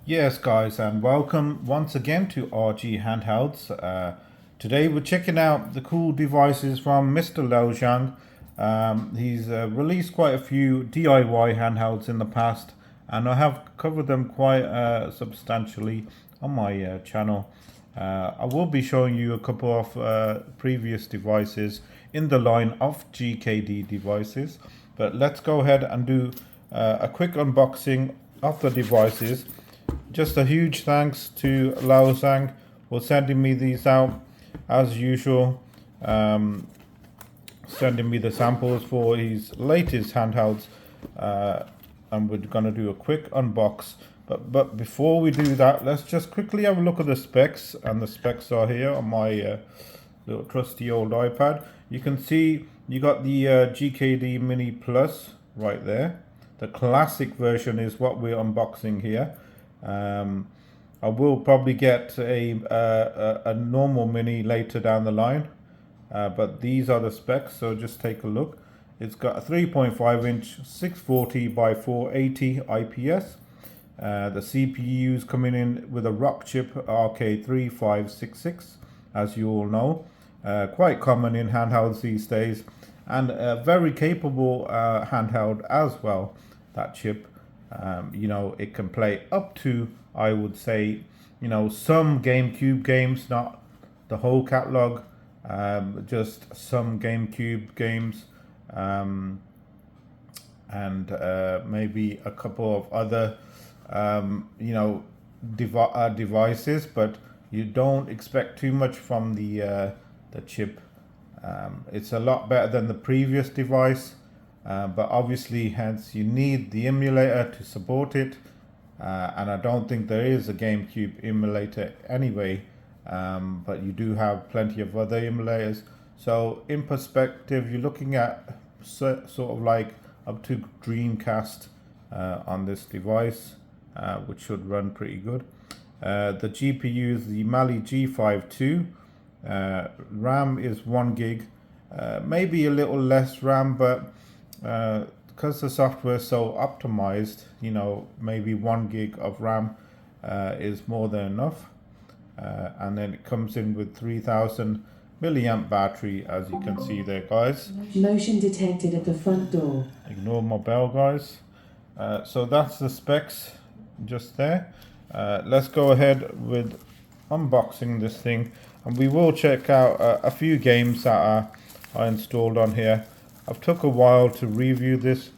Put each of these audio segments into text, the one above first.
Yes, guys, and welcome once again to RGHandhelds. Today we're checking out the cool devices from Mr. Liu Zhang. He's released quite a few DIY handhelds in the past, and I have covered them quite substantially on my channel. I will be showing you a couple of previous devices in the line of GKD devices, but let's go ahead and do a quick unboxing of the devices. Just a huge thanks to Liu Zhang for sending me these out as usual, sending me the samples for his latest handhelds, and we're going to do a quick unbox. But before we do that, let's just quickly have a look at the specs, and the specs are here on my little trusty old iPad. You can see you got the GKD Mini Plus right there. The classic version is what we're unboxing here. I will probably get a normal Mini later down the line, but these are the specs, so just take a look. It's got a 3.5 inch 640 by 480 IPS. The CPU's coming in with a RockChip RK3566, as you all know, quite common in handhelds these days, and a very capable handheld as well. That chip, you know, it can play up to, I would say, you know, some GameCube games, not the whole catalog, just some GameCube games, and maybe a couple of other you know, devices, but you don't expect too much from the chip. It's a lot better than the previous device, but obviously hence you need the emulator to support it, and I don't think there is a GameCube emulator anyway, but you do have plenty of other emulators. So in perspective, you're looking at sort of like up to Dreamcast on this device, which should run pretty good. The GPU is the Mali G52. RAM is 1 gig, maybe a little less RAM, but because the software is so optimized, you know, maybe 1 gig of RAM is more than enough. And then it comes in with 3000 milliamp battery, as you can see there, guys. Motion detected at the front door. Ignore my bell, guys. So that's the specs just there. Let's go ahead with unboxing this thing, and we will check out a few games that are installed on here. I've took a while to review this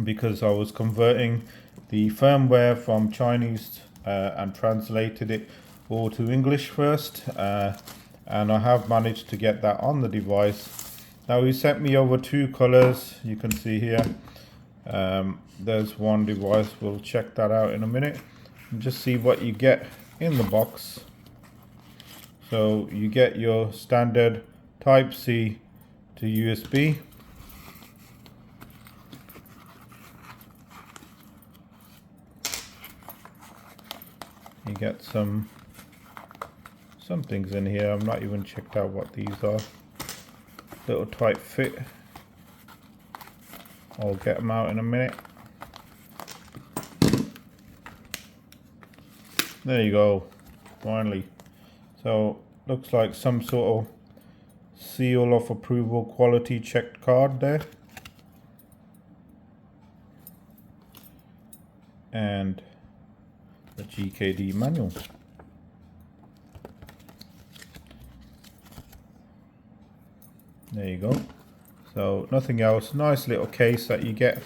because I was converting the firmware from Chinese and translated it all to English first, and I have managed to get that on the device. Now he sent me over 2 colors, you can see here. There's one device, we'll check that out in a minute and just see what you get in the box. So you get your standard Type-C to USB. You get some things in here. I've not even checked out what these are. Little tight fit. I'll get them out in a minute. There you go, finally. So looks like some sort of seal of approval quality checked card there. And the GKD manual. There you go. So nothing else. Nice little case that you get.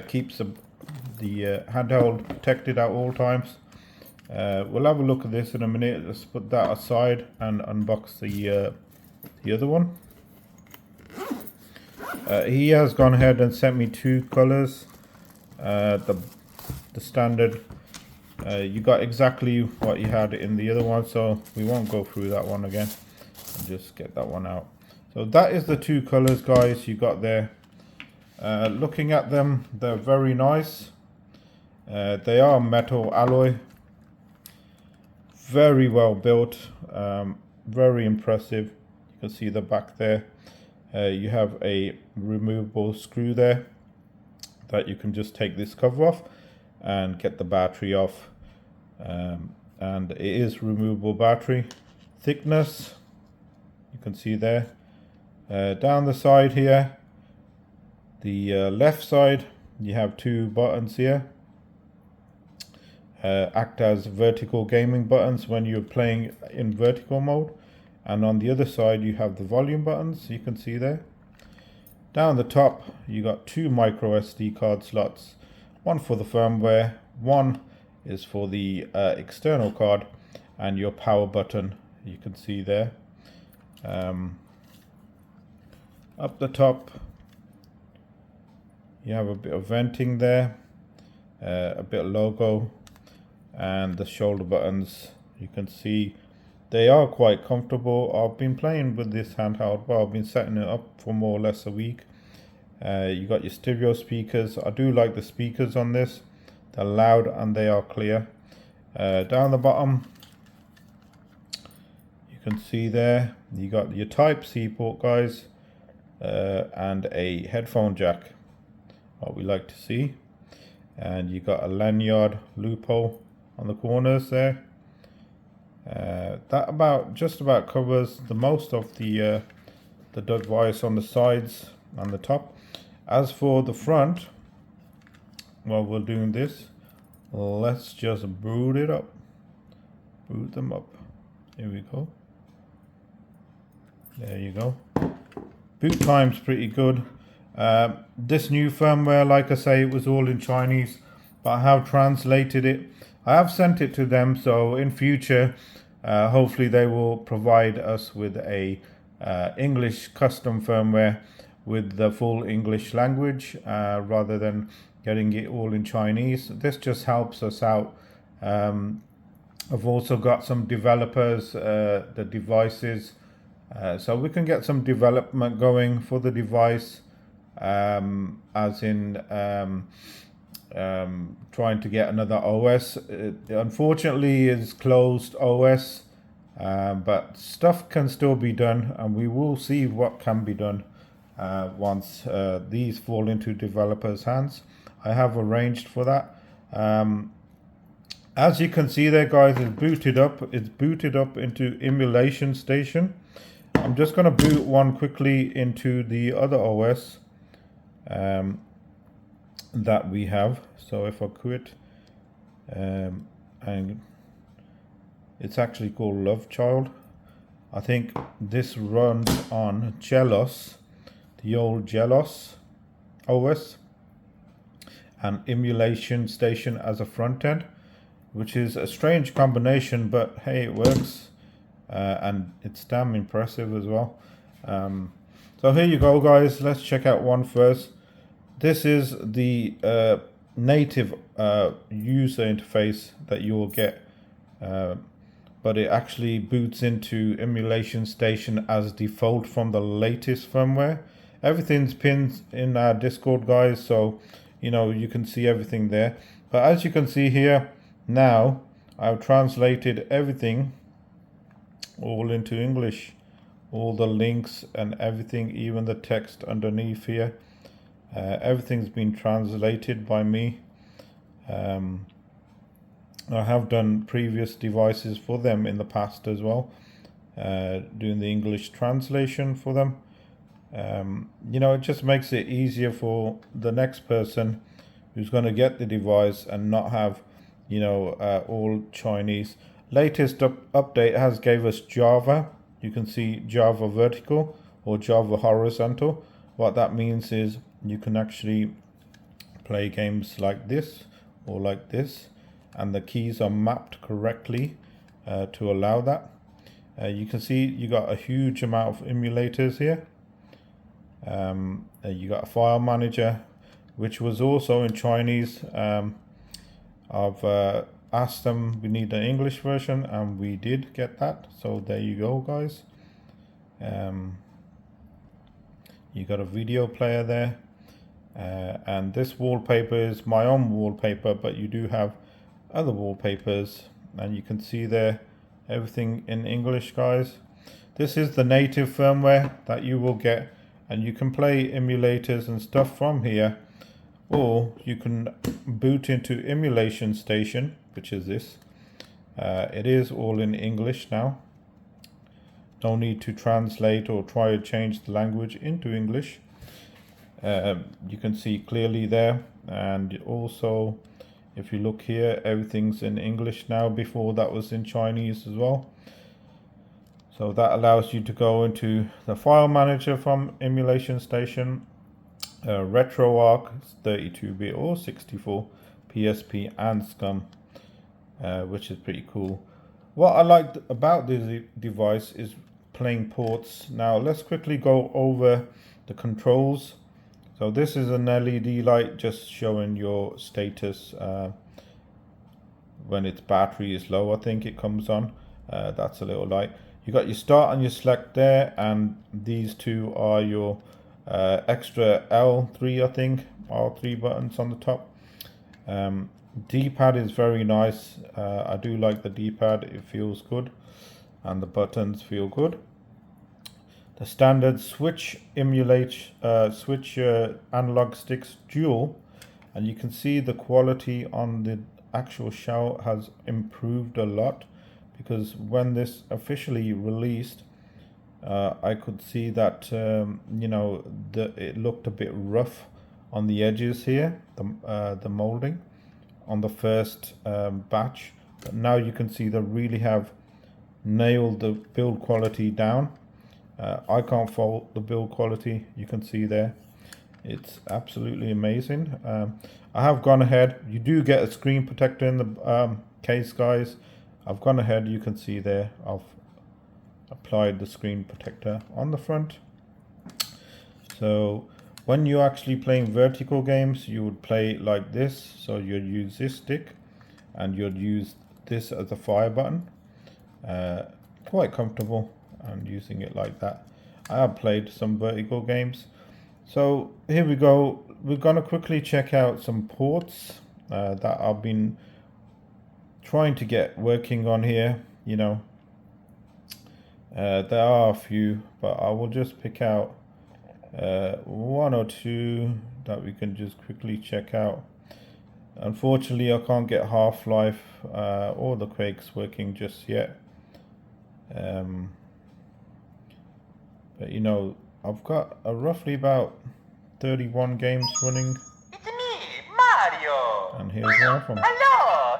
Keeps the handheld protected at all times. We'll have a look at this in a minute. Let's put that aside and unbox the other one. He has gone ahead and sent me 2 colors. The standard. You got exactly what you had in the other one, so we won't go through that one again. I'll just get that one out. So that is the 2 colors, guys, you got there. Looking at them, they're very nice. They are metal alloy. Very well built. Very impressive. You can see the back there. You have a removable screw there that you can just take this cover off and get the battery off. and it is removable battery. Thickness, you can see there. Down the side here, the left side, you have two buttons here. Act as vertical gaming buttons when you're playing in vertical mode. And on the other side, you have the volume buttons, you can see there. Down the top, you got two MicroSD card slots. One for the firmware, one is for the external card, and your power button, you can see there. Up the top, you have a bit of venting there, a bit of logo, and the shoulder buttons. You can see they are quite comfortable. I've been playing with this handheld, well, I've been setting it up for more or less a week. You got your stereo speakers. I do like the speakers on this. They're loud and they are clear. Down the bottom, you can see there, you got your Type-C port, guys, and a headphone jack, what we like to see. And you got a lanyard loophole on the corners there. That just about covers the most of the device on the sides and the top. As for the front, while we're doing this, let's just boot it up. Boot them up. Here we go. There you go. Boot time's pretty good. This new firmware, like I say, it was all in Chinese, but I have translated it. I have sent it to them, so in future, hopefully they will provide us with a English custom firmware with the full English language, rather than getting it all in Chinese. This just helps us out. I've also got some developers, the devices, so we can get some development going for the device, as in trying to get another OS. Unfortunately, it's closed OS, but stuff can still be done, and we will see what can be done once these fall into developers' hands. I have arranged for that. As you can see there, guys, it's booted up. It's booted up into Emulationstation. I'm just going to boot one quickly into the other OS that we have. So if I quit, and it's actually called Love Child. I think this runs on Gelos, the old Gelos OS, and Emulationstation as a front end, which is a strange combination, but hey, it works, and it's damn impressive as well. So here you go, guys. Let's check out one first. This is the native user interface that you will get, but it actually boots into Emulationstation as default from the latest firmware. Everything's pinned in our Discord, guys, so you know you can see everything there. But as you can see here, now I've translated everything all into English, all the links and everything, even the text underneath here. Everything's been translated by me. I have done previous devices for them in the past as well, doing the English translation for them. You know, it just makes it easier for the next person who's going to get the device and not have, you know, all Chinese. Latest update has gave us Java. You can see Java vertical or Java horizontal. What that means is you can actually play games like this or like this, and the keys are mapped correctly to allow that. You can see you got a huge amount of emulators here. You got a file manager, which was also in Chinese. I've asked them, we need the English version, and we did get that. So there you go, guys. You got a video player there. And this wallpaper is my own wallpaper, but you do have other wallpapers, and you can see there everything in English, guys. This is the native firmware that you will get, and you can play emulators and stuff from here, or you can boot into Emulationstation, which is this, It is all in English now. No need to translate or try to change the language into English. You can see clearly there, and also if you look here, everything's in English now. Before that was in Chinese as well. So that allows you to go into the file manager from Emulationstation, RetroArch 32-bit or 64, PSP and SCUM, which is pretty cool. What I liked about this device is playing ports. Now let's quickly go over the controls. So this is an LED light just showing your status when its battery is low, I think it comes on. That's a little light. You got your start and your select there, and these two are your extra L3, I think, R3 buttons on the top. D-pad is very nice. I do like the D-pad, it feels good, and the buttons feel good. The standard switch analog sticks dual, and you can see the quality on the actual shell has improved a lot, because when this officially released, I could see that you know, it looked a bit rough on the edges here, the molding on the first batch, but now you can see they really have nailed the build quality down. I can't fault the build quality. You can see there, it's absolutely amazing. I have gone ahead, you do get a screen protector in the case, guys. I've gone ahead, you can see there, I've applied the screen protector on the front. So when you're actually playing vertical games, you would play like this. So you'd use this stick and you'd use this as a fire button. Quite comfortable and using it like that. I have played some vertical games. So here we go. We're going to quickly check out some ports that I've been trying to get working on here. You know, there are a few, but I will just pick out one or two that we can just quickly check out. Unfortunately, I can't get Half-Life or the Quakes working just yet. But you know, I've got roughly about 31 games running. It's me, Mario. And here's one of them. Hello.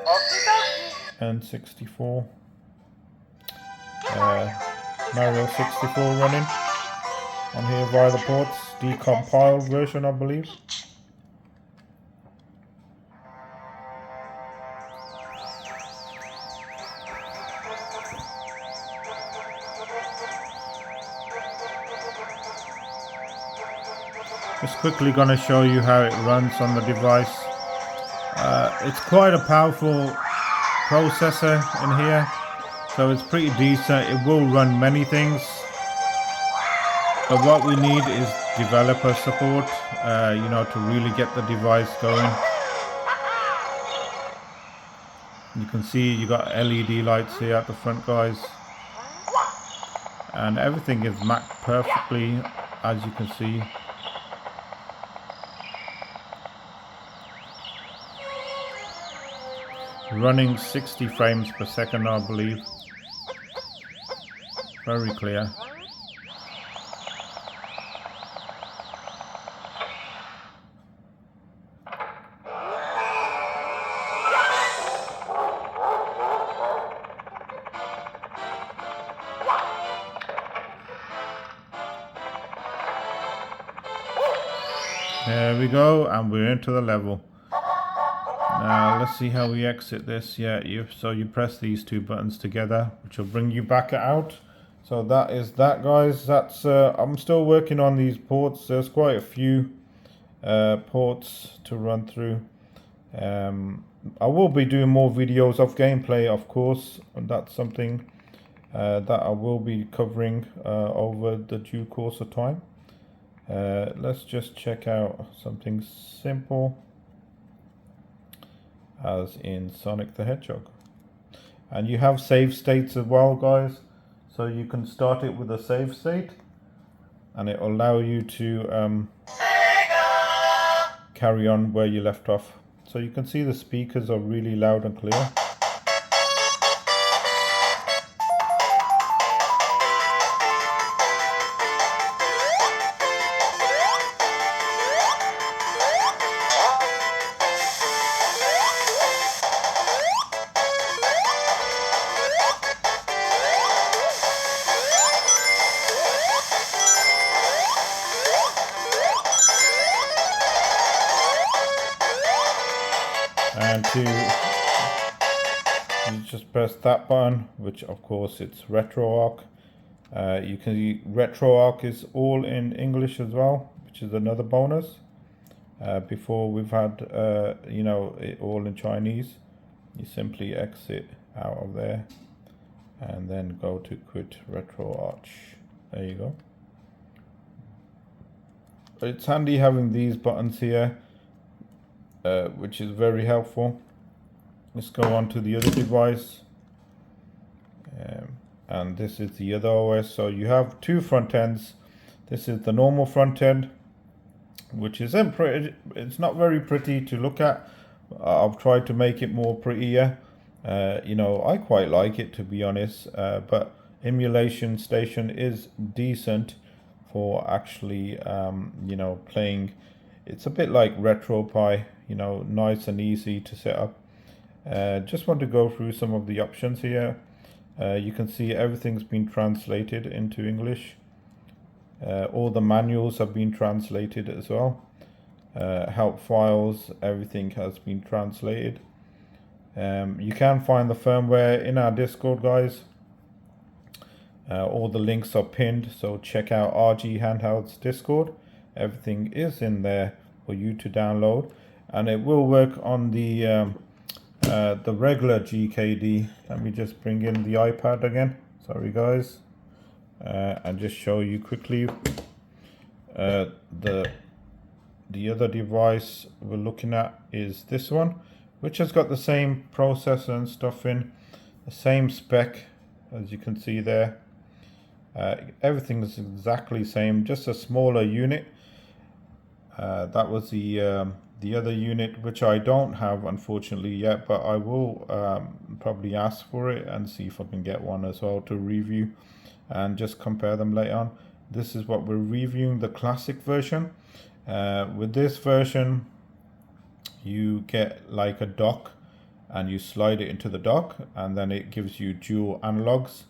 Okie dokie. N64. Mario 64 running on here via the ports. Decompiled version, I believe. Just quickly going to show you how it runs on the device. It's quite a powerful processor in here, so it's pretty decent. It will run many things, but what we need is developer support, you know, to really get the device going. You can see you got LED lights here at the front, guys, and everything is mapped perfectly, as you can see. Running 60 frames per second, I believe. Very clear. There we go, and we're into the level. Now let's see how we exit this. Yeah, so you press these two buttons together, which will bring you back out. So that is that, guys. That's I'm still working on these ports. There's quite a few ports to run through. I will be doing more videos of gameplay, of course, and that's something that I will be covering over the due course of time. Let's just check out something simple, as in Sonic the Hedgehog. And you have save states as well, guys, so you can start it with a save state and it will allow you to carry on where you left off. So you can see the speakers are really loud and clear. And you just press that button, which of course it's RetroArch. You can see RetroArch is all in English as well, which is another bonus. Before we've had you know, it all in Chinese. You simply exit out of there and then go to quit RetroArch. There you go. It's handy having these buttons here, which is very helpful. Let's go on to the other device, and this is the other OS. So you have two front ends. This is the normal front end, which is it's not very pretty to look at. I've tried to make it more prettier. You know, I quite like it, to be honest, but Emulationstation is decent for actually you know, playing. It's a bit like RetroPie, you know, nice and easy to set up. Just want to go through some of the options here. You can see everything's been translated into English. All the manuals have been translated as well. Help files, everything has been translated. You can find the firmware in our Discord, guys. All the links are pinned, so check out RGHandhelds Discord. Everything is in there for you to download, and it will work on the regular GKD. Let me just bring in the iPad again. Sorry, guys, and just show you quickly the other device we're looking at is this one, which has got the same processor and stuff in, the same spec as you can see there. Everything is exactly the same, just a smaller unit. That was the other unit, which I don't have unfortunately yet, but I will probably ask for it and see if I can get one as well to review and just compare them later on. This is what we're reviewing, the classic version. With this version, you get like a dock and you slide it into the dock, and then it gives you dual analogs.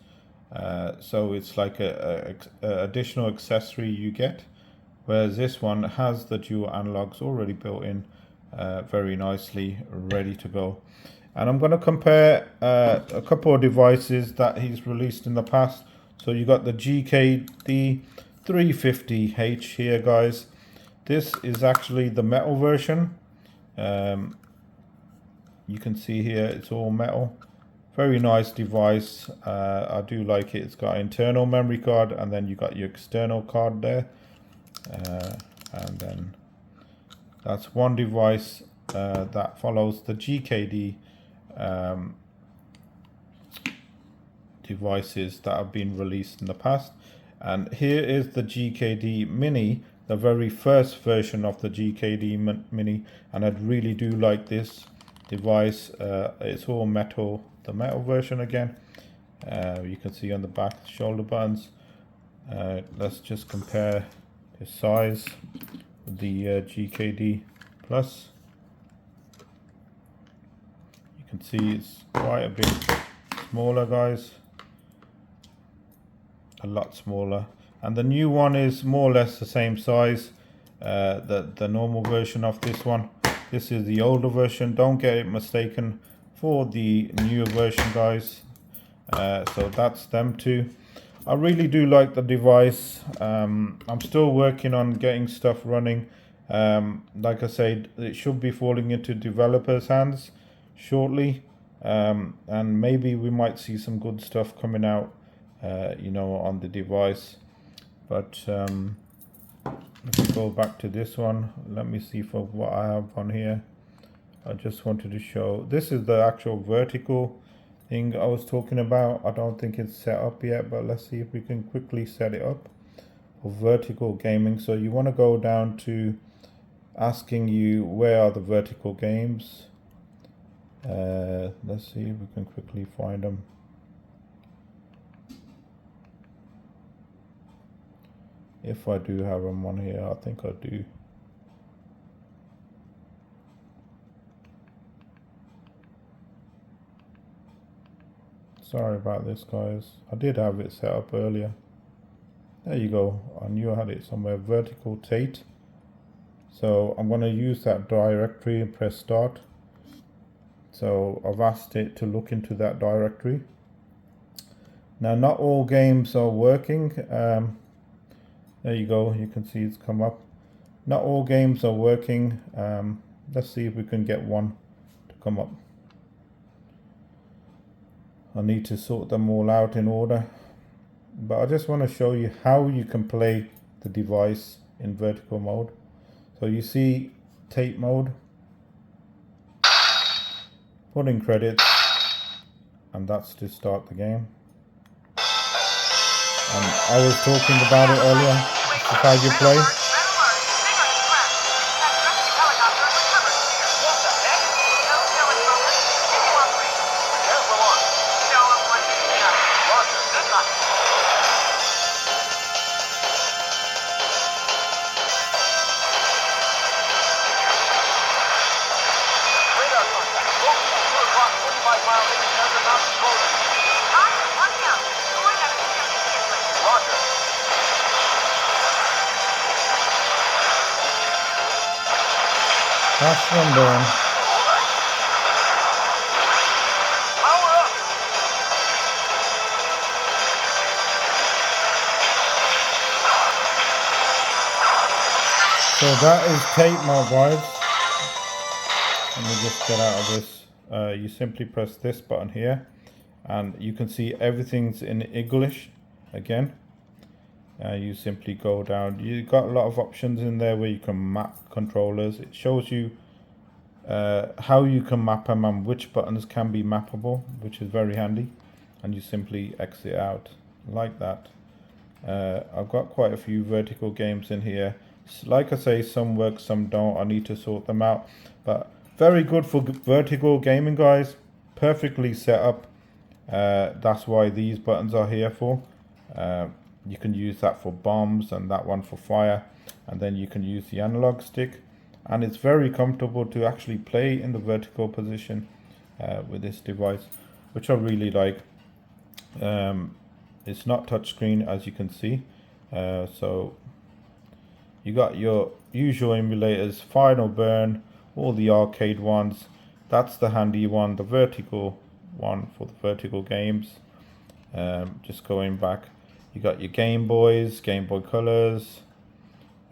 So it's like a additional accessory you get, whereas this one has the dual analogs already built in very nicely, ready to go. And I'm going to compare a couple of devices that he's released in the past. So you got the GKD 350H here, guys. This is actually the metal version. You can see here it's all metal. Very nice device. I do like it. It's got internal memory card, and then you got your external card there. And then that's one device that follows the GKD devices that have been released in the past. And here is the GKD Mini, the very first version of the GKD Mini, and I really do like this device. It's all metal, the metal version again. You can see on the back the shoulder buttons. Let's just compare the size with the GKD Plus. You can see it's quite a bit smaller, guys, a lot smaller, and the new one is more or less the same size. The normal version of this one. This is the older version. Don't get it mistaken for the newer version, guys. So that's them two. I really do like the device. I'm still working on getting stuff running. Like I said, it should be falling into developers' hands shortly, and maybe we might see some good stuff coming out, you know, on the device. But let's go back to this one. Let me see for what I have on here. I just wanted to show, this is the actual vertical thing I was talking about. I don't think it's set up yet, but let's see if we can quickly set it up for vertical gaming. So you want to go down to asking you where are the vertical games. Let's see if we can quickly find them. If I do have them on here, I think I do. Sorry about this, guys. I did have it set up earlier. There you go. I knew I had it somewhere. Vertical TATE. So I'm going to use that directory and press start. So I've asked it to look into that directory. Now, not all games are working. There you go. You can see it's come up. Not all games are working. Let's see if we can get one to come up. I need to sort them all out in order. But I just want to show you how you can play the device in vertical mode. So you see TATE mode, put in credits, and that's to start the game. And I was talking about it earlier, that's how you play. Fast one burn. So that is TATE mode, guys. Let me just get out of this. You simply press this button here, and you can see everything's in English again. You simply go down. You've got a lot of options in there where you can map controllers. It shows you how you can map them and which buttons can be mappable, which is very handy. And you simply exit out like that. I've got quite a few vertical games in here. Like I say, some work, some don't. I need to sort them out. But very good for vertical gaming, guys. Perfectly set up. That's why these buttons are here for. You can use that for bombs and that one for fire, and then you can use the analog stick, and it's very comfortable to actually play in the vertical position with this device, which I really like. It's not touchscreen, as you can see, so you got your usual emulators, Final Burn, all the arcade ones. That's the handy one, the vertical one for the vertical games. Just going back, you got your Game Boys, Game Boy Colors,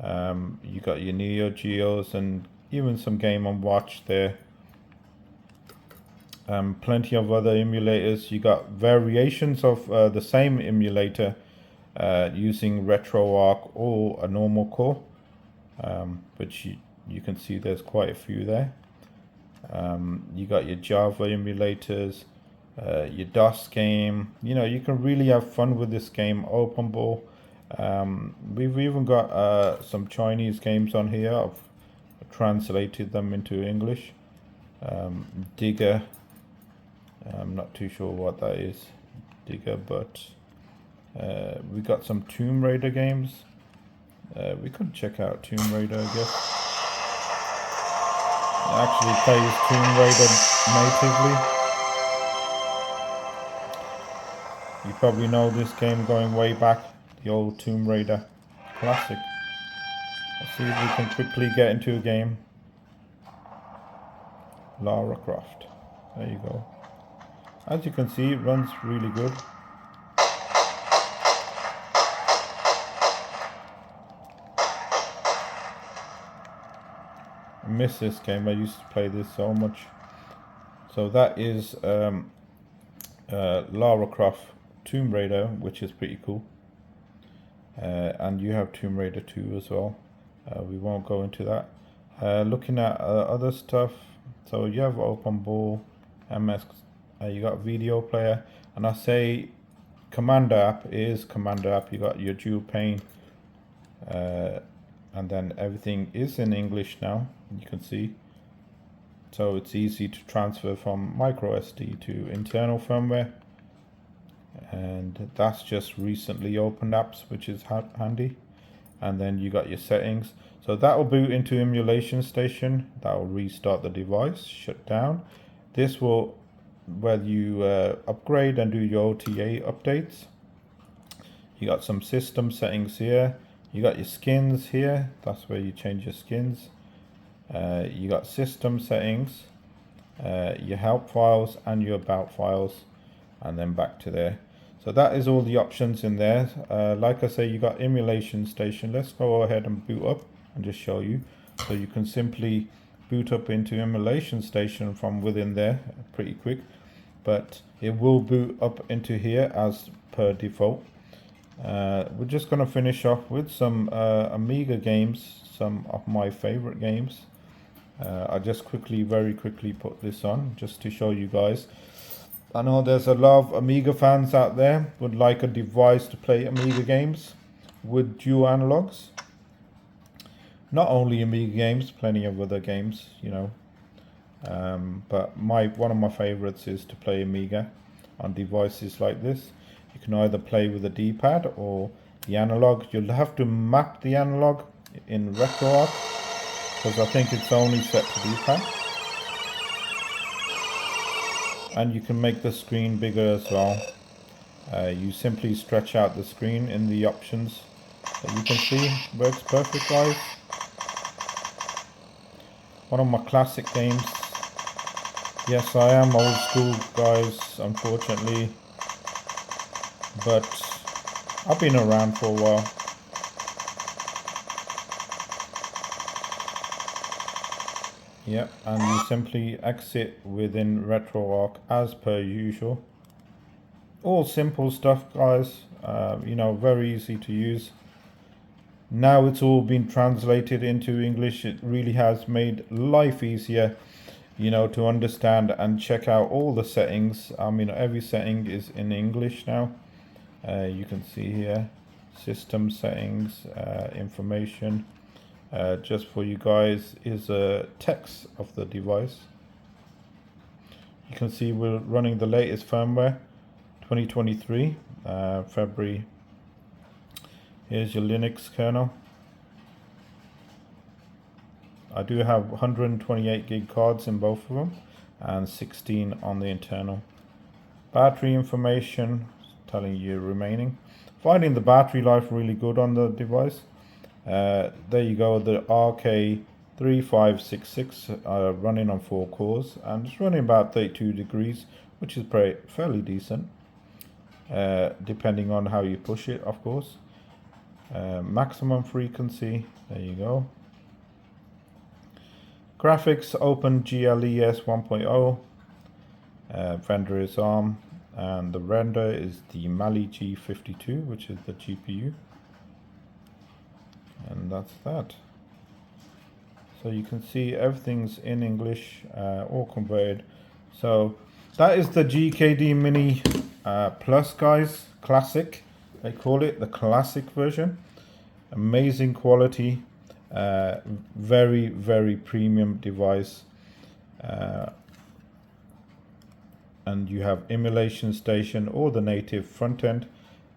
you got your Neo Geos, and even some Game & Watch there. Plenty of other emulators. You got variations of the same emulator using RetroArch or a normal core, which you can see there's quite a few there. You got your Java emulators, your DOS game. You know, you can really have fun with this game. Open Ball. We've even got some Chinese games on here. I've translated them into English. Digger. I'm not too sure what that is, Digger, but we got some Tomb Raider games. We could check out Tomb Raider, I guess. It actually plays Tomb Raider natively. You probably know this game going way back, the old Tomb Raider classic. Let's see if we can quickly get into a game. Lara Croft. There you go. As you can see, it runs really good. I miss this game. I used to play this so much. So that is Lara Croft Tomb Raider, which is pretty cool. And you have Tomb Raider 2 as well. We won't go into that. Looking at other stuff, so you have Open Ball, MS, you got video player, and I say Commander app is Commander app. You got your dual pane and then everything is in English now, you can see. So it's easy to transfer from MicroSD to internal firmware, and that's just recently opened apps, which is handy. And then you got your settings, so that will boot into Emulationstation. That will restart the device, shut down. This will, whether you upgrade and do your OTA updates. You got some system settings here, you got your skins here, that's where you change your skins. You got system settings, your help files and your about files, and then back to there. So that is all the options in there. Like I say, you got Emulationstation. Let's go ahead and boot up and just show you. So you can simply boot up into Emulationstation from within there, pretty quick. But it will boot up into here as per default. We're just going to finish off with some Amiga games, some of my favorite games. I just very quickly put this on just to show you guys. I know there's a lot of Amiga fans out there would like a device to play Amiga games with dual analogs. Not only Amiga games, plenty of other games, you know. But one of my favorites is to play Amiga on devices like this. You can either play with a D-pad or the analog. You'll have to map the analog in RetroArch, because I think it's only set to D-pad. And you can make the screen bigger as well. You simply stretch out the screen in the options that you can see. Works perfect, guys. One of my classic games. Yes, I am old school, guys, unfortunately, but I've been around for a while. Yep, and you simply exit within RetroArch as per usual. All simple stuff, guys. You know, very easy to use. Now it's all been translated into English. It really has made life easier, you know, to understand and check out all the settings. I mean, every setting is in English now. You can see here, system settings, information. Just for you guys is a text of the device. You can see we're running the latest firmware, 2023, February. Here's your Linux kernel. I do have 128 gig cards in both of them and 16 on the internal. Battery information telling you remaining. Finding the battery life really good on the device. There you go, the RK3566 running on 4 cores, and it's running about 32 degrees, which is fairly decent, depending on how you push it, of course. Maximum frequency, there you go. Graphics, Open GLES 1.0. Vendor is ARM, and the render is the Mali G52, which is the GPU. And that's that. So you can see everything's in English, all converted. So that is the GKD Mini Plus, guys. Classic, they call it the classic version. Amazing quality, very, very premium device. And you have Emulationstation or the native front end,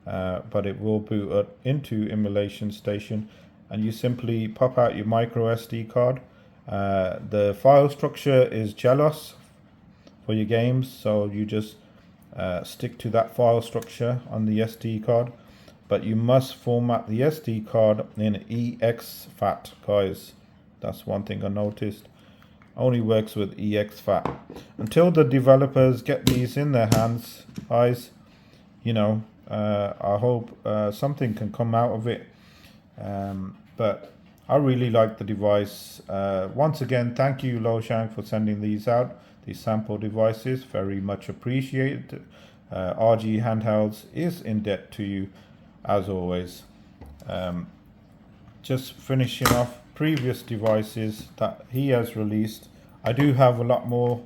but it will boot up into Emulationstation. And you simply pop out your microSD card. The file structure is jealous for your games, so you just stick to that file structure on the SD card. But you must format the SD card in exFAT, guys. That's one thing I noticed. Only works with exFAT. Until the developers get these in their hands, guys, you know, I hope something can come out of it. But I really like the device. Once again, thank you, Loshang, for sending these out, these sample devices. Very much appreciated. RGHandhelds is in debt to you, as always. Just finishing off previous devices that he has released. I do have a lot more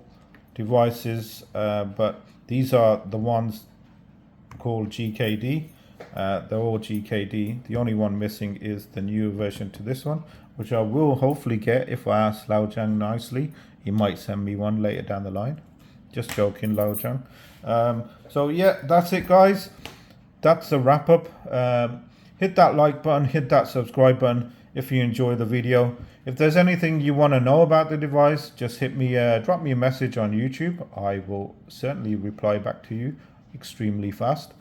devices, but these are the ones called GKD. They're all GKD. The only one missing is the new version to this one, which I will hopefully get if I ask Laojang nicely. He might send me one later down the line. Just joking, Laojang. So yeah, that's it, guys. That's a wrap up. Hit that like button, hit that subscribe button if you enjoy the video. If there's anything you want to know about the device, just hit me, drop me a message on YouTube. I will certainly reply back to you extremely fast,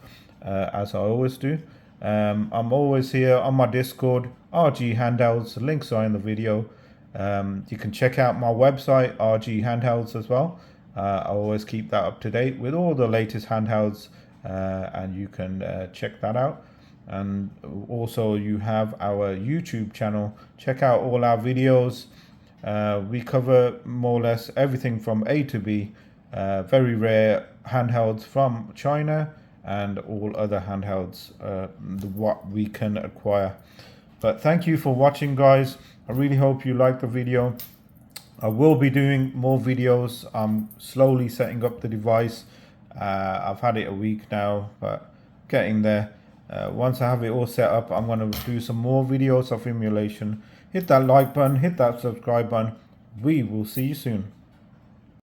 as I always do. I'm always here on my Discord, RGHandhelds. Links are in the video. You can check out my website, RGHandhelds, as well. I always keep that up to date with all the latest handhelds, and you can check that out. And also you have our YouTube channel. Check out all our videos. We cover more or less everything from A to B. Very rare handhelds from China and all other handhelds, what we can acquire. But thank you for watching, guys. I really hope you liked the video. I will be doing more videos. I'm slowly setting up the device. I've had it a week now, but getting there. Once I have it all set up, I'm going to do some more videos of emulation. Hit that like button, hit that subscribe button. We will see you soon.